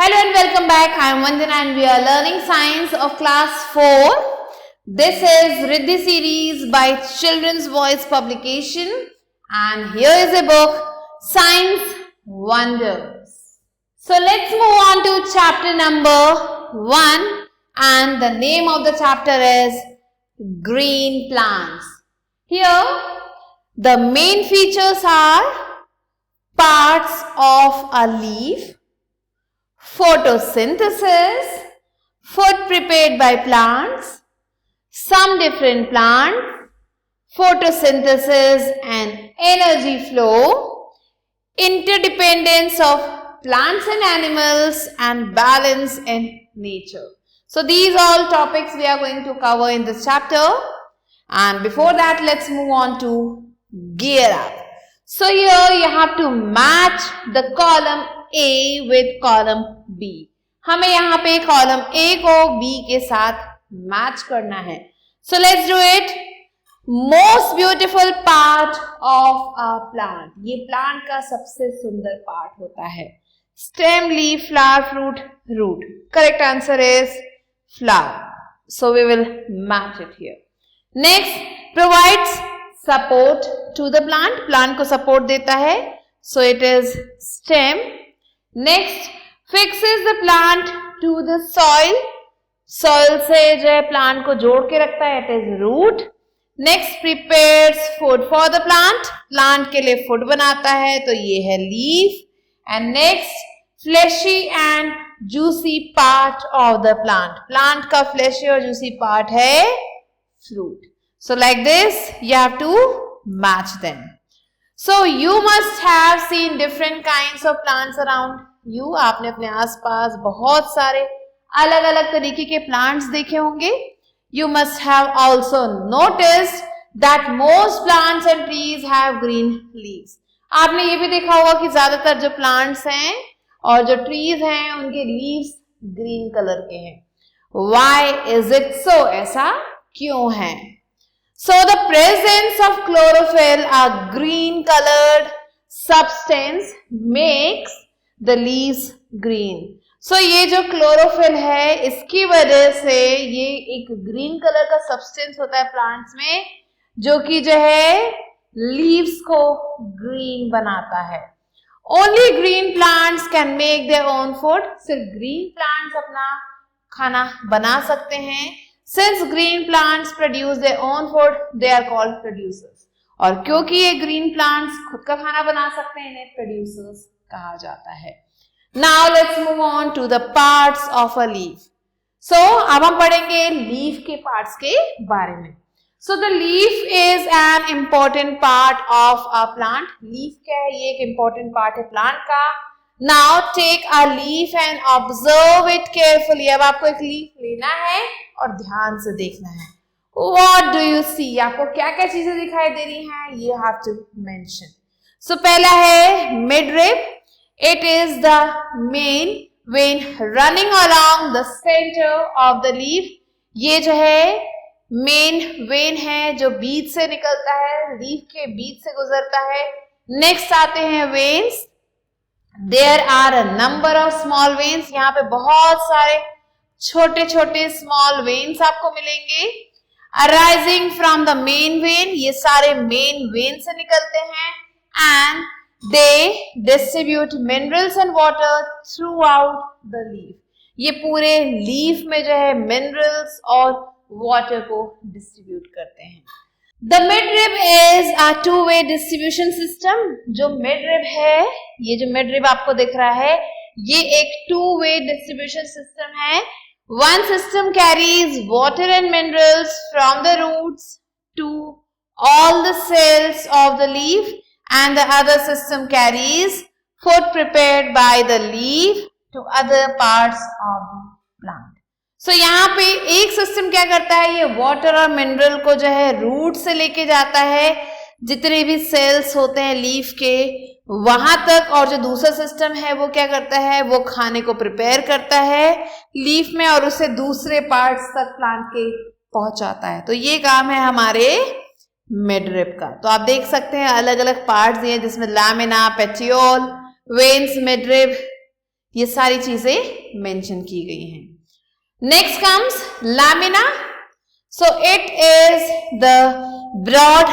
Hello and welcome back. I am Vandana and we are learning science of class 4. This is Riddhi series by Children's Voice Publication and here is a book, Science Wonders. So let's move on to chapter number 1 and the name of the chapter is Green Plants. Here the main features are parts of a leaf, photosynthesis, food prepared by plants, some different plants, photosynthesis and energy flow, interdependence of plants and animals and balance in nature. So these all topics we are going to cover in this chapter, and before that let's move on to gear up. So here you have to match the column A with column B. हमें यहाँ पे column A को B के साथ match करना है. So let's do it. Most beautiful part of a plant. ये plant का सबसे सुंदर पार्ट होता है. Stem, leaf, flower, fruit, root. Correct answer is flower. So we will match it here. Next, provides support to the plant. Plant को support देता है. So it is stem. Next, fixes the plant to the soil. Soil से जो है plant को जोड़ के रखता है. It is root. Next, prepares food for the plant. Plant के लिए food बनाता है तो ये है leaf. And next, fleshy and juicy part of the plant. Plant का fleshy और juicy part है fruit. So like this, you have to match them. So you must have seen different kinds of plants around you. आपने अपने आसपास बहुत सारे अलग अलग तरीके के plants देखे होंगे. You must have also noticed that most plants and trees have green leaves. आपने ये भी देखा होगा कि ज्यादातर जो plants हैं और जो trees हैं उनके leaves green color के हैं. Why is it so? ऐसा क्यों है? So the presence of chlorophyll, a green colored substance, makes the leaves green. So ये जो chlorophyll है इसकी वजह से ये एक green color का substance होता है plants में जो कि जो है leaves को green बनाता है. Only green plants can make their own food. सिर्फ green plants अपना खाना बना सकते हैं. Since green plants produce their own food, they are called producers. और क्योंकि ये green plants खुद का खाना बना सकते हैं इन्हें producers कहा जाता है. Now let's move on to the parts of a leaf. So अब हम पढ़ेंगे leaf के parts के बारे में. So the leaf is an important part of a plant. Leaf क्या है? ये एक important part है plant का. Now take a leaf and observe it carefully. अब आपको एक leaf लेना है और ध्यान से देखना है. What do you see? आपको क्या क्या चीजें दिखाई दे रही हैं? You have to mention. So पहला है midrib. It is the main vein running along the center of the leaf. ये जो है main vein है जो बीच से निकलता है, leaf के बीच से गुजरता है. Next आते हैं veins. There are a number of small veins. यहाँ पे बहुत सारे छोटे छोटे small veins आपको मिलेंगे. Arising from the main vein, ये सारे main vein से निकलते हैं. And they distribute minerals and water throughout the leaf. ये पूरे leaf में जो है minerals और water को distribute करते हैं. The midrib is a two-way distribution system. जो midrib है, ये जो midrib आपको दिख रहा है, ये एक two-way distribution system है. One system carries water and minerals from the roots to all the cells of the leaf, and the other system carries food prepared by the leaf to other parts of the plant. So यहाँ पे एक system क्या करता है, ये water और mineral को जो है रूट से लेके जाता है जितने भी सेल्स होते हैं लीफ के वहां तक, और जो दूसरा सिस्टम है वो क्या करता है, वो खाने को प्रिपेयर करता है लीफ में और उसे दूसरे पार्ट्स तक प्लांट के पहुंचाता है. तो ये काम है हमारे मिडरिब का. तो आप देख सकते हैं अलग अलग पार्ट्स दिए जिसमें लैमिना, पेटियोल, वेन्स, मिडरिब, ये सारी चीजें मेंशन की गई हैं. Next comes lamina. So it is the broad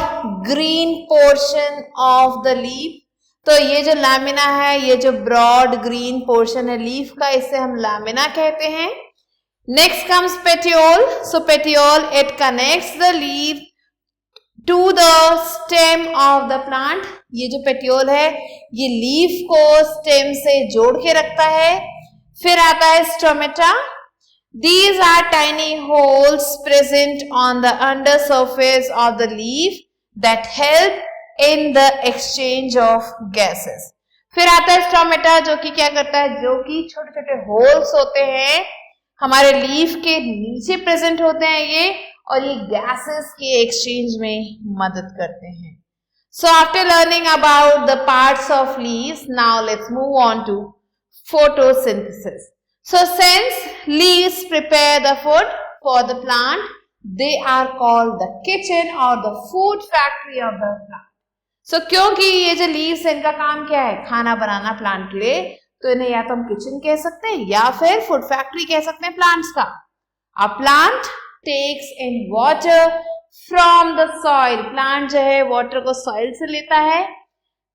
green portion of the leaf. तो ये जो लैमिना है, ये जो ब्रॉड ग्रीन पोर्शन है लीफ का, इसे हम लैमिना कहते हैं. Next comes petiole. So petiole it connects the leaf to the stem of the plant. ये जो पेटियोल है ये लीफ को स्टेम से जोड़ के रखता है. फिर आता है stomata. These are tiny holes present on the under surface of the leaf that help in the exchange of gases. फिर आता है स्टोमेटा जो कि क्या करता है, जो कि छोटे छोटे होल्स होते हैं हमारे लीफ के नीचे प्रेजेंट होते हैं ये, और ये गैसेस के एक्सचेंज में मदद करते हैं. So after learning about the parts of leaves, now let's move on to photosynthesis. So since leaves prepare the food for the plant, they are called the kitchen or the food factory of the plant. So क्योंकि ये जो leaves है इनका काम क्या है, खाना बनाना plant के लिए, तो इन्हें या तो हम किचन कह सकते हैं या फिर फूड फैक्ट्री कह सकते हैं प्लांट्स का. A plant takes in water from the soil. Plant जो है वाटर को सॉइल से लेता है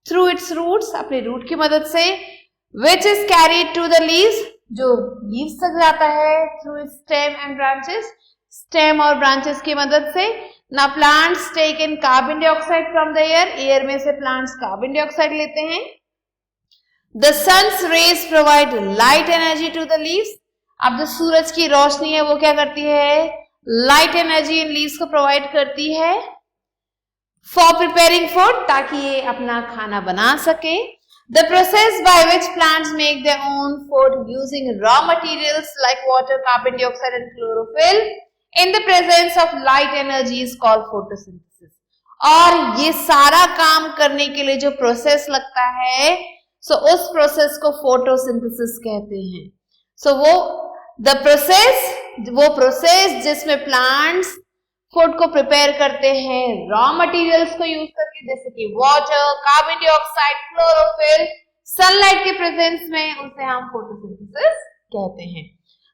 through its roots, अपने रूट की मदद से, which is carried to the leaves, जो लीव्स तक जाता है through its stem and branches, stem और ब्रांचेस की मदद से. Now plants take in carbon dioxide from the air. Air में से प्लांट्स कार्बन डाइऑक्साइड लेते हैं. The sun's rays provide light energy to the leaves. अब जो सूरज की रोशनी है वो क्या करती है, लाइट एनर्जी इन लीव्स को प्रोवाइड करती है फॉर प्रिपेयरिंग फूड, ताकि ये अपना खाना बना सके. The process by which plants make their own food using raw materials like water, carbon dioxide and chlorophyll in the presence of light energy is called photosynthesis. और ये सारा काम करने के लिए जो प्रोसेस लगता है, सो उस प्रोसेस को फोटोसिंथेसिस कहते हैं. सो वो प्रोसेस जिसमें प्लांट्स फूड को प्रिपेयर करते हैं रॉ मटेरियल्स को यूज करके, जैसे कि water, carbon dioxide, chlorophyll, sunlight के प्रेजेंस में, उसे हम फोटोसिंथेसिस कहते हैं.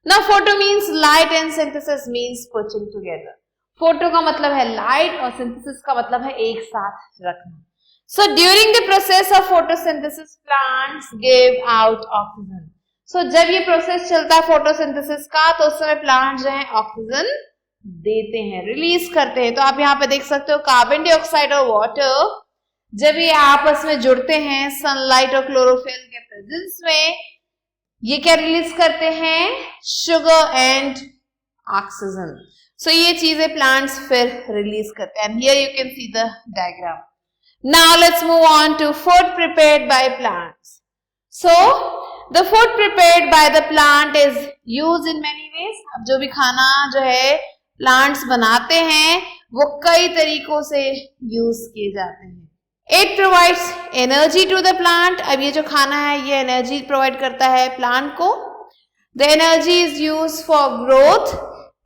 Now photo means light and synthesis means putting together. Photo का मतलब है लाइट और सिंथेसिस का मतलब है एक साथ रखना. So during the process of photosynthesis, plants give out oxygen. So जब ये प्रोसेस चलता है फोटोसिंथेसिस का, तो उस समय प्लांट जो है ऑक्सीजन देते हैं, रिलीज करते हैं. तो आप यहाँ पे देख सकते हो कार्बन डाइऑक्साइड और वाटर जब ये आपस में जुड़ते हैं सनलाइट और क्लोरोफिल के प्रेजेंस में, ये क्या रिलीज करते हैं, शुगर एंड ऑक्सीजन. सो ये चीजें प्लांट्स फिर रिलीज करते हैं. Here you can see the diagram. Now let's move on to food prepared by plants. So the food prepared by the plant is used in many ways. अब जो भी खाना जो है प्लांट्स बनाते हैं वो कई तरीकों से यूज किए जाते हैं. It provides energy to the plant. अब ये जो खाना है ये एनर्जी प्रोवाइड करता है प्लांट को. The energy is used for growth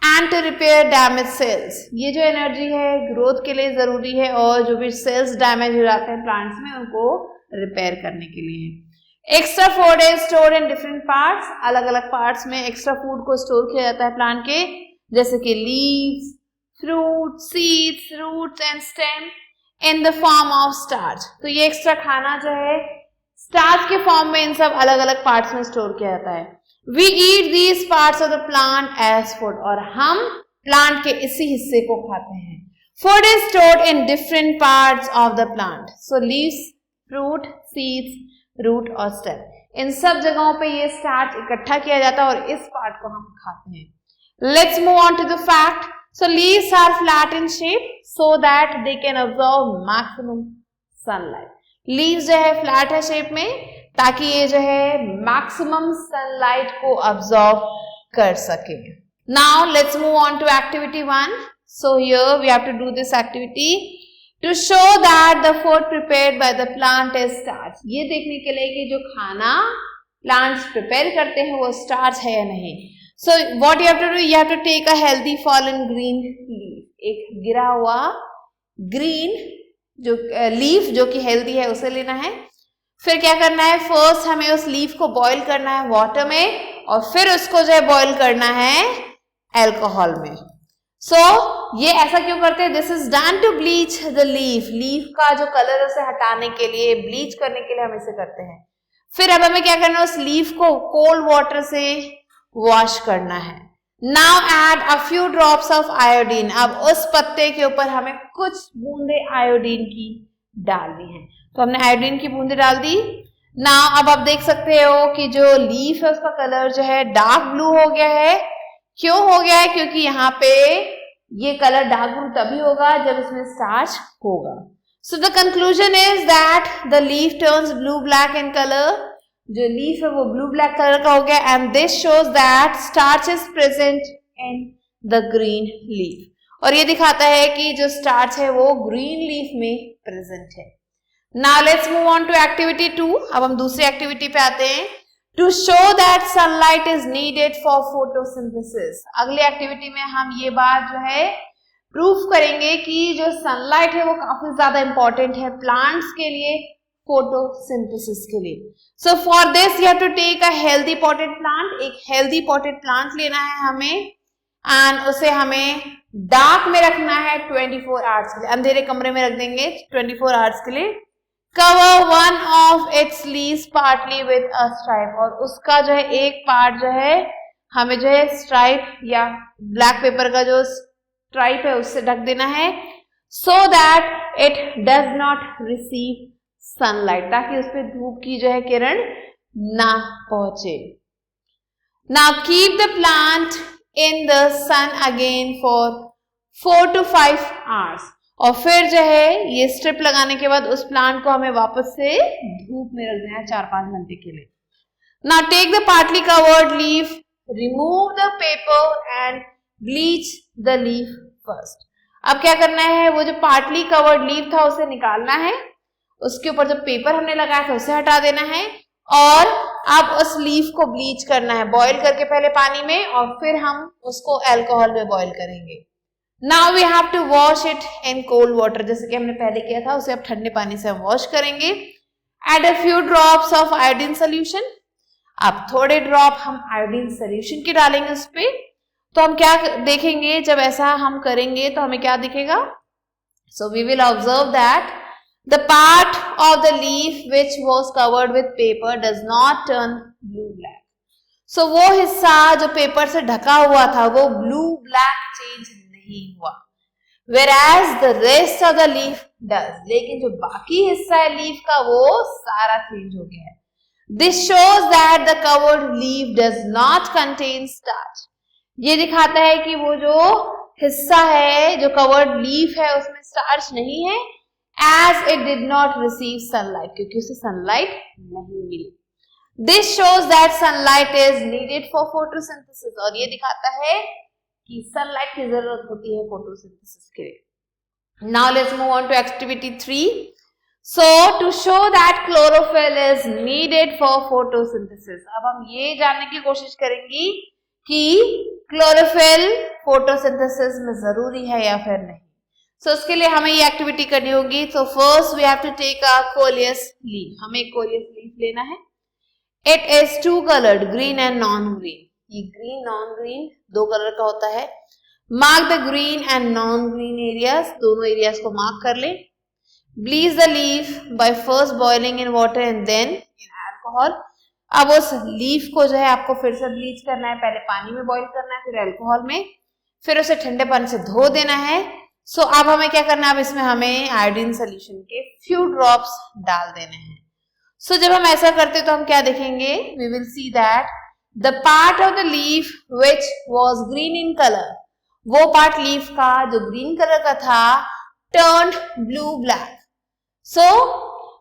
and to repair damaged cells. ये जो एनर्जी है ग्रोथ के लिए जरूरी है और जो भी सेल्स डैमेज हो जाते हैं प्लांट्स में उनको रिपेयर करने के लिए. Extra food is stored in different parts. अलग अलग पार्ट्स में एक्स्ट्रा फूड को स्टोर किया जाता है प्लांट के, जैसे कि leaves, fruit, seeds, roots and stem in the form of starch. तो ये एक्स्ट्रा खाना जो है स्टार्च के फॉर्म में इन सब अलग अलग पार्ट्स में स्टोर किया जाता है. We eat these parts of the plant as food. और हम प्लांट के इसी हिस्से को खाते हैं. Food is stored in different parts of the plant. So leaves, fruit, seeds, root और stem. इन सब जगहों पे ये स्टार्च इकट्ठा किया जाता है और इस पार्ट को हम खाते हैं. Let's move on to the fact. So leaves are flat in shape so that they can absorb maximum sunlight. Leaves जो है फ्लैट है शेप में ताकि ये जो है मैक्सिमम सनलाइट को अब्सॉर्ब कर सके. Now let's move on to activity 1. So here we have to do this activity to show that the food prepared by the plant is starch. ये देखने के लिए कि जो खाना प्लांट्स प्रिपेयर करते हैं वो स्टार्च है या नहीं. So what you have to do, you have to take a healthy fallen green leaf. एक गिरा हुआ ग्रीन जो लीफ जो कि हेल्दी है उसे लेना है. फिर क्या करना है, फर्स्ट हमें उस लीफ को बॉईल करना है वाटर में और फिर उसको जो है बॉईल करना है अल्कोहल में। सो ये ऐसा क्यों करते हैं? This is done to bleach the leaf, leaf का जो कलर है उसे हटाने के लिए, ब्लीच करने के लिए हम इसे करते हैं। फिर अब हमें क्या करना है, उस लीफ को कोल्ड वाटर से वॉश करना है। Now add a few drops of iodine, अब उस पत्ते के ऊपर हमें कुछ बूंदे आयोडीन की डालनी है। तो हमने आयोडीन की बूंदे डाल दी। नाउ अब आप देख सकते हो कि जो लीफ है उसका कलर जो है डार्क ब्लू हो गया है। क्यों हो गया है? क्योंकि यहाँ पे ये कलर डार्क ब्लू तभी होगा जब इसमें स्टार्च होगा। So the conclusion is that the leaf turns blue black in colour, जो लीफ है वो ब्लू ब्लैक कलर का हो गया, and this shows that starch is present in the green leaf, और ये दिखाता है कि जो स्टार्च है वो ग्रीन लीफ में प्रेजेंट है। Now let's move on to activity 2। अब हम दूसरी एक्टिविटी पे आते हैं। To show that sunlight is needed for photosynthesis, अगली एक्टिविटी में हम ये बात जो है प्रूफ करेंगे कि जो सनलाइट है वो काफी ज्यादा इंपॉर्टेंट है प्लांट्स के लिए, फोटोसिंथेसिस के लिए। So for this you have to take a healthy potted plant, एक हेल्दी पॉटेड प्लांट लेना है हमें, एंड उसे हमें डार्क में रखना है 24 आवर्स के लिए, अंधेरे कमरे में रख देंगे 24 आवर्स के लिए। Cover one of its leaves partly with a stripe, और उसका जो है एक पार्ट जो है हमें जो है स्ट्राइप या ब्लैक पेपर का जो स्ट्राइप है उससे ढक देना है, so that it does not receive sunlight, ताकि उस पर धूप की जो है किरण ना पहुंचे। Now keep the plant in the sun again for 4 to 5 hours, और फिर जो है ये स्ट्रिप लगाने के बाद उस प्लांट को हमें वापस से धूप में रख देना है 4-5 घंटे के लिए। Now take the partly covered leaf, remove the paper and bleach the leaf first. अब क्या करना है, वो जो पार्टली कवर्ड लीफ था उसे निकालना है, उसके ऊपर जो पेपर हमने लगाया था उसे हटा देना है, और अब उस लीफ को ब्लीच करना है, बॉईल करके पहले पानी में, और फिर हम उसको अल्कोहल में बॉईल करेंगे। Now we have to wash it in cold water, जैसे कि हमने पहले किया था उसे अब ठंडे पानी से हम वॉश करेंगे। Add a few drops of iodine solution, अब थोड़े ड्रॉप हम आयोडीन सोल्यूशन के डालेंगे उस पे। तो हम क्या देखेंगे, जब ऐसा हम करेंगे तो हमें क्या दिखेगा, so we will observe that the part of the leaf which was covered with paper does not turn blue black. So वो हिस्सा जो पेपर से ढका हुआ था वो ब्लू ब्लैक चेंज नहीं हुआ, whereas the rest of the leaf does, लेकिन जो बाकी हिस्सा है लीफ का वो सारा चेंज हो गया है। This shows that the covered leaf does not contain starch, ये दिखाता है कि वो जो हिस्सा है जो कवर्ड लीफ है उसमें स्टार्च नहीं है, as it did not receive sunlight, क्योंकि उसे सनलाइट नहीं मिली। This shows that sunlight is needed for photosynthesis, और ये दिखाता है कि सनलाइट की जरूरत होती है फोटोसिंथेसिस के लिए। Now let's move on to activity 3। So to show that chlorophyll is needed for photosynthesis, अब हम ये जानने की कोशिश करेंगे कि क्लोरोफिल फोटोसिंथेसिस में जरूरी है या फिर नहीं। सो उसके लिए हमें ये एक्टिविटी करनी होगी। तो first we have to take a coleus leaf, हमें कोलियस लीफ लेना है। It is 2 coloured, green and non green, ये ग्रीन नॉन ग्रीन 2 कलर का होता है। Mark the green and non green areas, दोनों एरियाज को मार्क कर ले। Bleach the leaf by first boiling in water and then in alcohol, अब उस लीफ को जो है आपको फिर से ब्लीच करना है, पहले पानी में बॉईल करना है, फिर अल्कोहल में, फिर उसे ठंडे पानी से धो देना है। सो अब हमें क्या करना है, अब इसमें हमें आयोडीन सोल्यूशन के फ्यू ड्रॉप्स डाल देने हैं। सो जब हम ऐसा करते तो हम क्या देखेंगे, we will see that the part of the leaf which was green in color, वो पार्ट लीफ का जो ग्रीन कलर का था turned blue black, so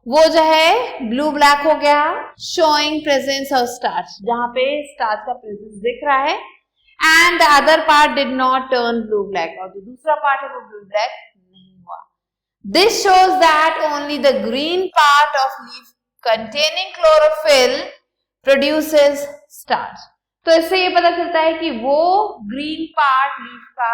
वो जो है ब्लू ब्लैक हो गया, showing presence of starch, जहां पे स्टार्च का प्रेजेंस दिख रहा है, and the other part did not turn blue black, और जो दूसरा पार्ट है वो ब्लू ब्लैक नहीं हुआ। This shows that only the green part of leaf containing chlorophyll produces starch, तो इससे ये पता चलता है कि वो ग्रीन पार्ट लीफ का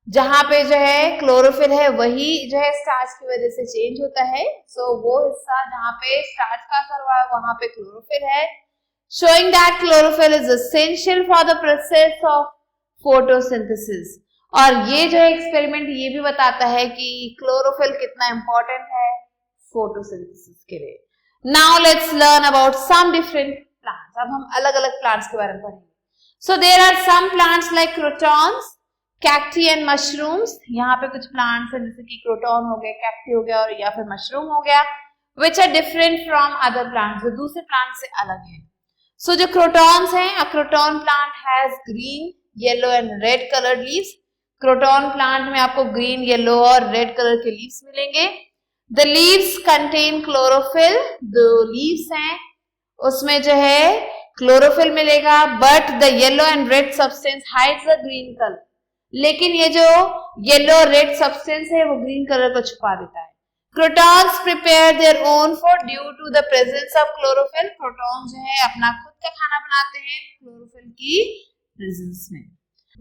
जहां पे जो है क्लोरोफिल है वही जो है स्टार्च की वजह से चेंज होता है। सो वो हिस्सा जहां पे स्टार्च का असर हुआ है वहां पे क्लोरोफिल है, showing that chlorophyll is essential for the process of photosynthesis। और ये जो एक्सपेरिमेंट ये भी बताता है कि क्लोरोफिल कितना इंपॉर्टेंट है फोटोसिंथेसिस के लिए। Now let's learn about some different plants. अब हम अलग अलग प्लांट्स के बारे में पढ़ेंगे। So there are some plants like crotons, cacti and mushrooms. यहाँ पे कुछ प्लांट्स हैं जैसे कि क्रोटॉन हो गया, कैक्टी हो गया और या फिर मशरूम हो गया, which are different from other plants, जो दूसरे प्लांट से अलग है। सो जो क्रोटॉन्स हैं, a croton plant has green, yellow and red coloured leaves. Croton plant में आपको ग्रीन, येलो और रेड कलर के लीव्स मिलेंगे। The leaves contain chlorophyll. जो लीव्स हैं उसमें जो है क्लोरोफिल मिलेगा, but the yellow and red substance hides the green colour. लेकिन ये जो येलो रेड सब्सटेंस है वो ग्रीन कलर को छुपा देता है। Crotons prepare their own food due to the presence of chlorophyll. Croton जो है अपना खुद का खाना बनाते हैं क्लोरोफिल की प्रेजेंस में।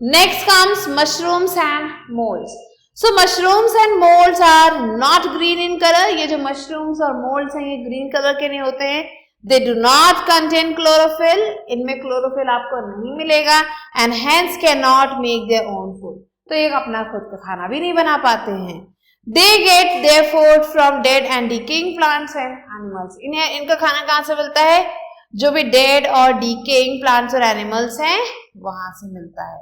Next comes mushrooms and moulds. So mushrooms and moulds are not green in colour. ये जो मशरूम्स और मोल्ड्स हैं ये ग्रीन कलर के नहीं होते हैं। They do not contain chlorophyll। इनमें क्लोरोफिल आपको नहीं मिलेगा and hence cannot make their own food। तो ये अपना खुद का खाना भी नहीं बना पाते हैं। They get their food from dead and decaying plants and animals। इन्हें इनका खाना कहाँ से मिलता है? जो भी dead और decaying plants और animals हैं वहां से मिलता है।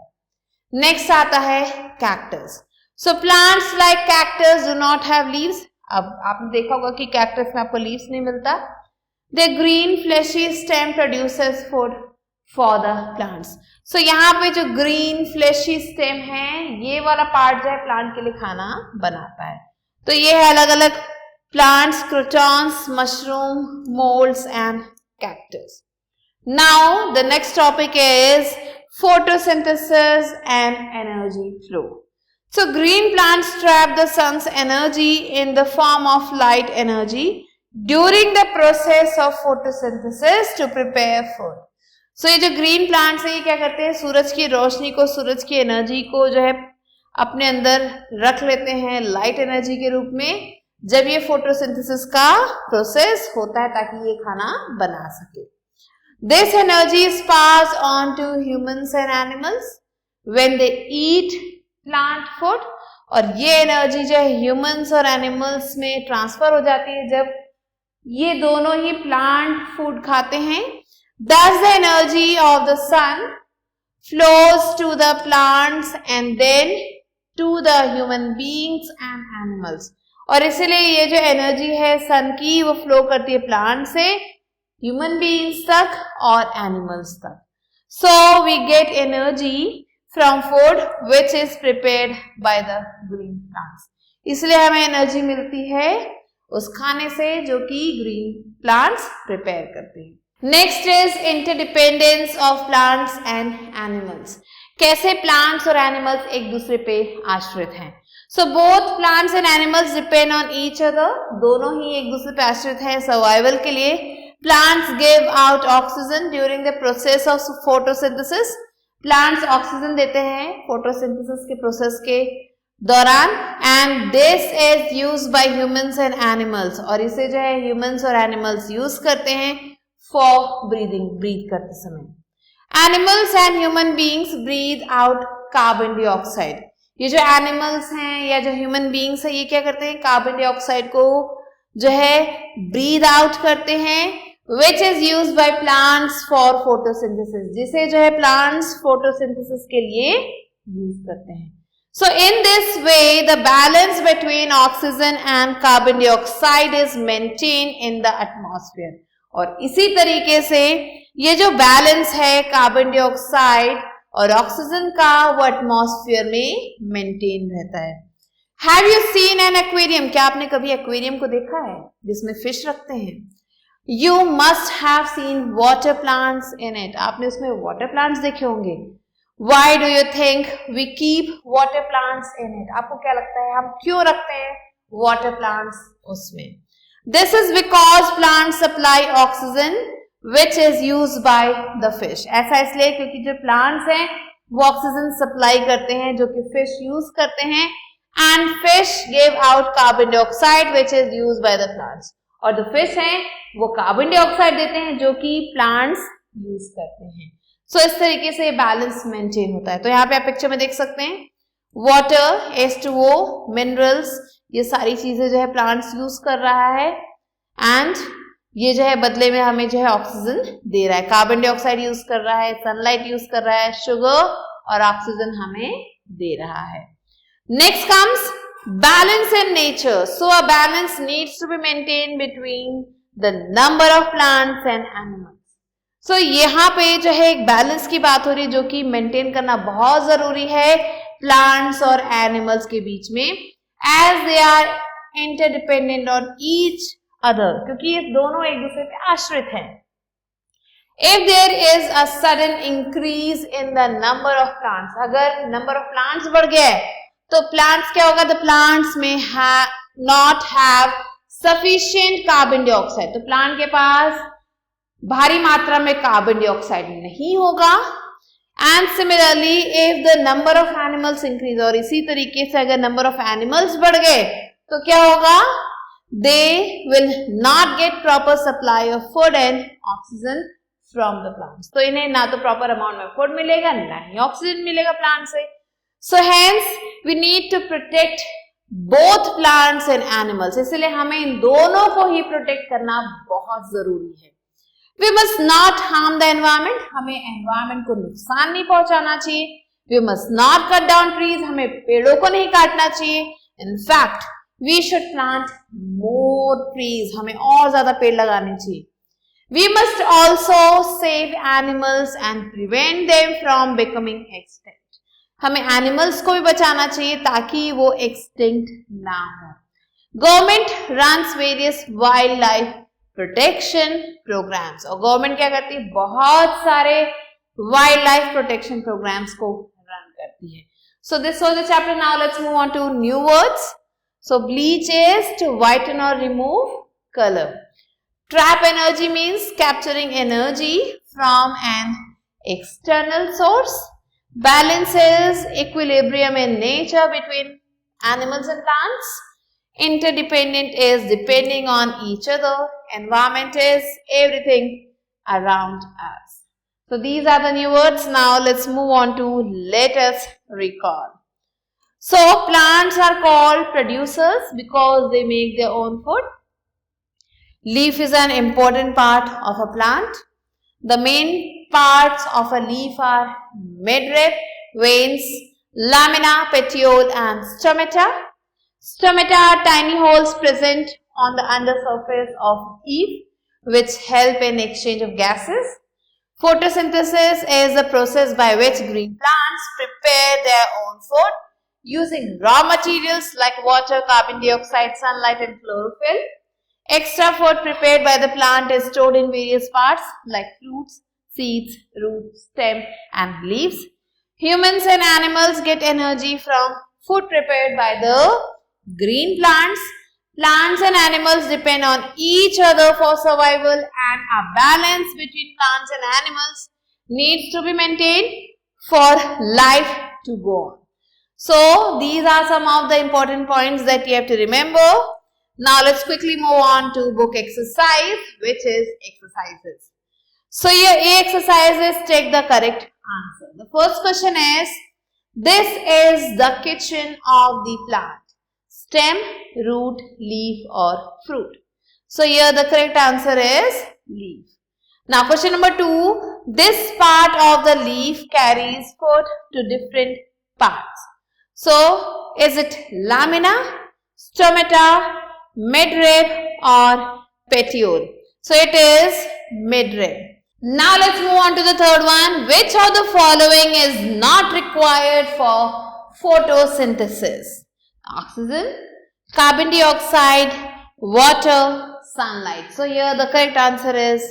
नेक्स्ट आता है cactus। So plants like cactus do not have leaves। अब आपने देखा होगा कि cactus में आपको leaves नहीं मिलता। The green fleshy stem produces food for the plants। So यहाँ पे जो green fleshy stem है ये वाला पार्ट जो है प्लांट के लिए खाना बनाता है। तो ये है अलग अलग plants, crotons, mushroom, molds and cactus। Now the next topic is photosynthesis and energy flow। So green plants trap the sun's energy in the form of light energy during the process of photosynthesis to prepare food। So ये जो green plants है ये क्या करते हैं? सूरज की रोशनी को, सूरज की एनर्जी को जो है अपने अंदर रख लेते हैं लाइट एनर्जी के रूप में जब ये फोटोसिंथेसिस का प्रोसेस होता है ताकि ये खाना बना सके। This energy is passed on to humans and animals when they eat plant food। और ये एनर्जी जो है ह्यूमंस और एनिमल्स में ट्रांसफर हो जाती है जब ये दोनों ही प्लांट फूड खाते हैं। Thus the energy of the sun flows to the plants and then to the human beings and animals। और इसलिए ये जो एनर्जी है सन की वो फ्लो करती है प्लांट से ह्यूमन बीइंग्स तक और एनिमल्स तक। So we get energy from food which is prepared by the green plants। इसलिए हमें एनर्जी मिलती है उस खाने से जो कि ग्रीन प्लांट्स प्रिपेयर करते हैं। Next is interdependence of plants and animals. कैसे प्लांट्स और एनिमल्स एक दूसरे पे आश्रित हैं। So both plants and animals depend on each other. दोनों ही एक दूसरे पे आश्रित हैं सर्वाइवल के लिए। Plants give out oxygen during the process of photosynthesis. Plants oxygen देते हैं फोटोसिंथेसिस के प्रोसेस के दौरान and this is used by humans and animals. और इसे जो है ह्यूमंस और एनिमल्स यूज करते हैं फॉर ब्रीदिंग, ब्रीथ करते समय। Animals and human beings breathe out carbon dioxide. ये जो एनिमल्स हैं या जो ह्यूमन बीइंग्स हैं ये क्या करते हैं? कार्बन डाइऑक्साइड को जो है ब्रीथ आउट करते हैं which is used by plants for photosynthesis। जिसे जो है प्लांट्स फोटोसिंथेसिस के लिए यूज करते हैं। So in this way the balance between oxygen and carbon dioxide is maintained in the atmosphere। और इसी तरीके से ये जो बैलेंस है कार्बन डाइऑक्साइड और ऑक्सीजन का वो एटमॉस्फेयर में मेंटेन रहता है। Have you seen an aquarium? क्या आपने कभी एक्वेरियम को देखा है जिसमें फिश रखते हैं? You must have seen water plants in it। आपने उसमें water plants देखे होंगे। Why do you think we keep water plants in it? आपको क्या लगता है हम क्यों रखते हैं water plants उसमें? This is because plants supply oxygen which is used by the fish। ऐसा इसलिए क्योंकि जो plants हैं वो ऑक्सीजन सप्लाई करते हैं जो कि फिश यूज करते हैं, and fish give out carbon dioxide which is used by the plants, और जो फिश हैं वो कार्बन डाइऑक्साइड देते हैं जो कि प्लांट्स यूज करते हैं। सो इस तरीके से बैलेंस मेंटेन होता है। तो यहाँ पे आप पिक्चर में देख सकते हैं वाटर, H2O, मिनरल्स, ये सारी चीजें जो है प्लांट्स यूज कर रहा है, एंड ये जो है बदले में हमें जो है ऑक्सीजन दे रहा है। कार्बन डाइऑक्साइड यूज कर रहा है, सनलाइट यूज कर रहा है, शुगर और ऑक्सीजन हमें दे रहा है। Next comes balance in nature. So a balance needs to be maintain between the number of plants and animals. So यहाँ पे जो है एक बैलेंस की बात हो रही है जो कि मेंटेन करना बहुत जरूरी है प्लांट्स और एनिमल्स के बीच में, as they are interdependent on each other, क्योंकि ये दोनों एक दूसरे पे आश्रित हैं। If there is a sudden increase in the number of plants, अगर number of plants बढ़ गया है तो plants क्या होगा? The plants may not have sufficient carbon dioxide, तो plant के पास भारी मात्रा में कार्बन डाइऑक्साइड नहीं होगा। And similarly if the number of animals increase, और इसी तरीके से अगर नंबर ऑफ एनिमल्स बढ़ गए तो क्या होगा? They will not get proper supply of food and oxygen from the plants, तो इन्हें ना तो प्रॉपर अमाउंट में फूड मिलेगा ना ही ऑक्सीजन मिलेगा प्लांट से। So hence we need to protect both plants and animals, इसलिए हमें इन दोनों को ही प्रोटेक्ट करना बहुत जरूरी है। We must not harm the environment, हमें environment को नुकसान नहीं पहुंचाना चाहिए। We must not cut down trees, हमें पेड़ों को नहीं काटना चाहिए। In fact, we should plant more trees, हमें और ज्यादा पेड़ लगाने चाहिए। We must also save animals and prevent them from becoming extinct, हमें animals को भी बचाना चाहिए ताकि वो extinct ना हो। Government runs various wildlife protection programs, और गवर्नमेंट क्या करती है? बहुत सारे वाइल्ड लाइफ प्रोटेक्शन प्रोग्राम्स को रन करती है। So this was the chapter. Now let's move on to new words. So bleach is to whiten और remove colour. Trap energy means capturing energy from an external source. Balance is equilibrium in nature between animals and plants. Interdependent is depending on each other. Environment is everything around us. So these are the new words. Now let's move on to let us recall. So plants are called producers because they make their own food. Leaf is an important part of a plant. The main parts of a leaf are midrib, veins, lamina, petiole and stomata. Stomata are tiny holes present on the undersurface of leaf which help in exchange of gases. Photosynthesis is the process by which green plants prepare their own food using raw materials like water, carbon dioxide, sunlight and chlorophyll. Extra food prepared by the plant is stored in various parts like fruits, seeds, roots, stem and leaves. Humans and animals get energy from food prepared by the green plants. Plants and animals depend on each other for survival, and a balance between plants and animals needs to be maintained for life to go on. So these are some of the important points that you have to remember. Now let's quickly move on to book exercise, which is exercises. So here A exercises, take the correct answer. The first question is, this is the kitchen of the plant. Stem, root, leaf or fruit. So here the correct answer is leaf. Now question number 2. This part of the leaf carries food to different parts. So is it lamina, stomata, midrib or petiole? So it is midrib. Now let's move on to the third one. Which of the following is not required for photosynthesis? Oxygen, carbon dioxide, water, sunlight. So here the correct answer is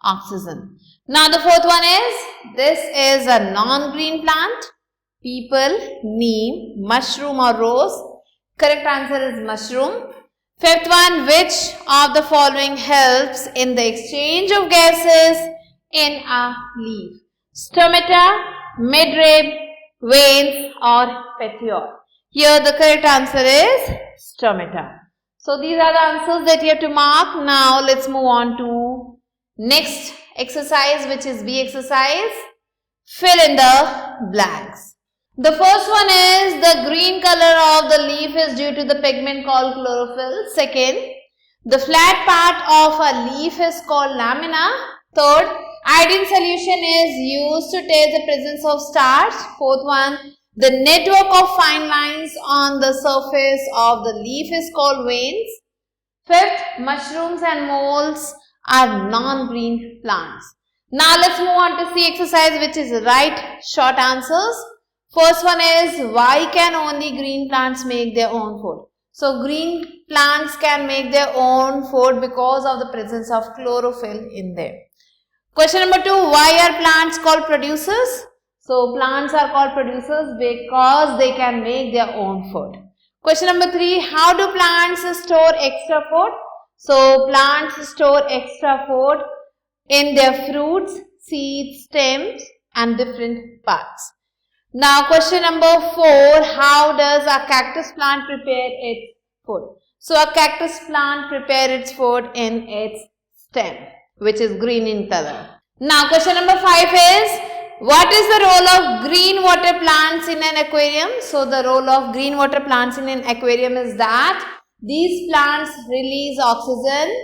oxygen. Now the fourth one is, this is a non-green plant. People, neem, mushroom or rose. Correct answer is mushroom. Fifth one, which of the following helps in the exchange of gases in a leaf? Stomata, midrib, veins or petiole? Here the correct answer is stomata. So these are the answers that you have to mark. Now let's move on to next exercise, which is B exercise. Fill in the blanks. The first one is the green color of the leaf is due to the pigment called chlorophyll. Second, the flat part of a leaf is called lamina. Third, iodine solution is used to test the presence of starch. Fourth one, the network of fine lines on the surface of the leaf is called veins. Fifth, mushrooms and moles are non-green plants. Now let's move on to C exercise, which is right short answers. First one is, why can only green plants make their own food? So green plants can make their own food because of the presence of chlorophyll in them. Question number 2, why are plants called producers? So plants are called producers because they can make their own food. Question number 3, how do plants store extra food? So plants store extra food in their fruits, seeds, stems and different parts. Now question number 4, how does a cactus plant prepare its food? So a cactus plant prepare its food in its stem, which is green in color. Now question number 5 is, what is the role of green water plants in an aquarium? So the role of green water plants in an aquarium is that these plants release oxygen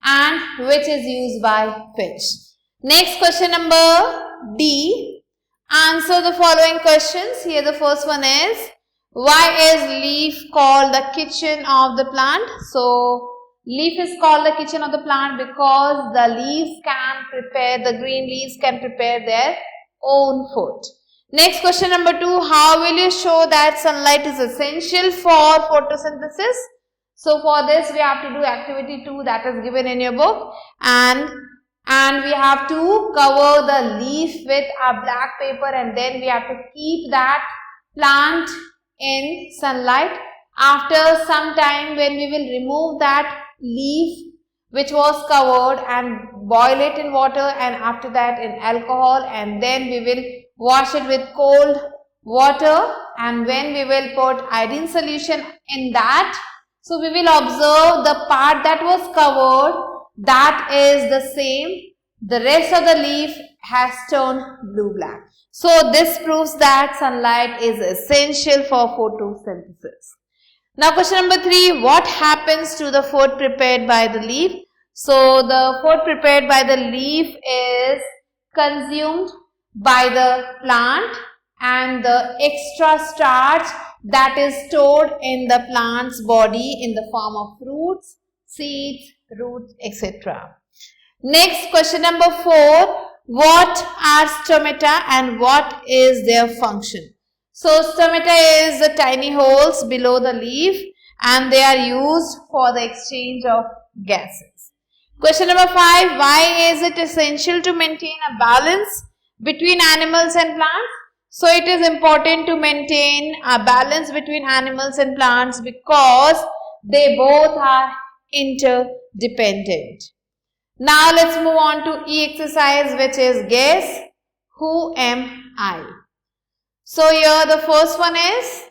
and which is used by fish. Next question number D. Answer the following questions. Here the first one is, why is leaf called the kitchen of the plant? So leaf is called the kitchen of the plant because the leaves can prepare, the green leaves can prepare their own food. Next question number 2, how will you show that sunlight is essential for photosynthesis? So for this we have to do activity 2 that is given in your book, and we have to cover the leaf with a black paper, and then we have to keep that plant in sunlight. After some time, when we will remove that leaf which was covered and boil it in water, and after that in alcohol, and then we will wash it with cold water, and when we will put iodine solution in that, so we will observe the part that was covered, that is the same, the rest of the leaf has turned blue-black. So this proves that sunlight is essential for photosynthesis. Now question number 3, what happens to the food prepared by the leaf? So the food prepared by the leaf is consumed by the plant, and the extra starch that is stored in the plant's body in the form of fruits, seeds, roots, etc. Next question number 4, what are stomata and what is their function? So stomata is the tiny holes below the leaf, and they are used for the exchange of gases. Question number 5, why is it essential to maintain a balance between animals and plants? So it is important to maintain a balance between animals and plants because they both are interdependent. Now let's move on to E exercise, which is guess who am I? So here the first one is,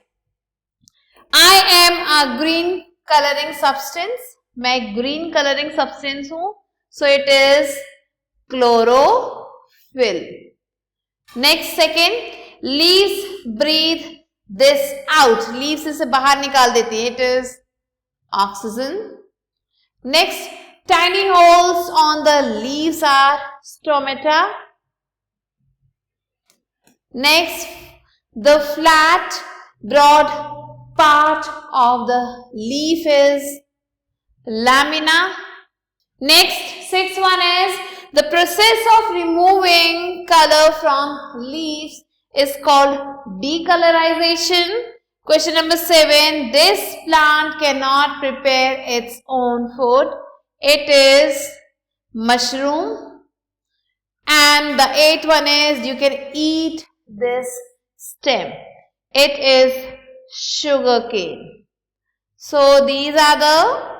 I am a green coloring substance. मैं green coloring substance हूँ. So it is chlorophyll. Next second, leaves breathe this out. Leaves इसे बाहर निकाल देती है. It is oxygen. Next, tiny holes on the leaves are stomata. Next, the flat, broad part of the leaf is lamina. Next, sixth one is, the process of removing color from leaves is called decolorization. Question number 7, this plant cannot prepare its own food. It is mushroom. And the 8th one is, you can eat this stem. It is sugarcane. So these are the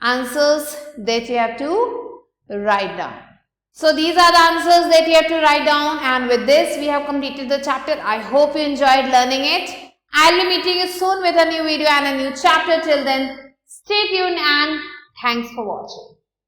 answers that you have to write down. So these are the answers that you have to write down, and with this we have completed the chapter. I hope you enjoyed learning it. I'll be meeting you soon with a new video and a new chapter. Till then, stay tuned and thanks for watching.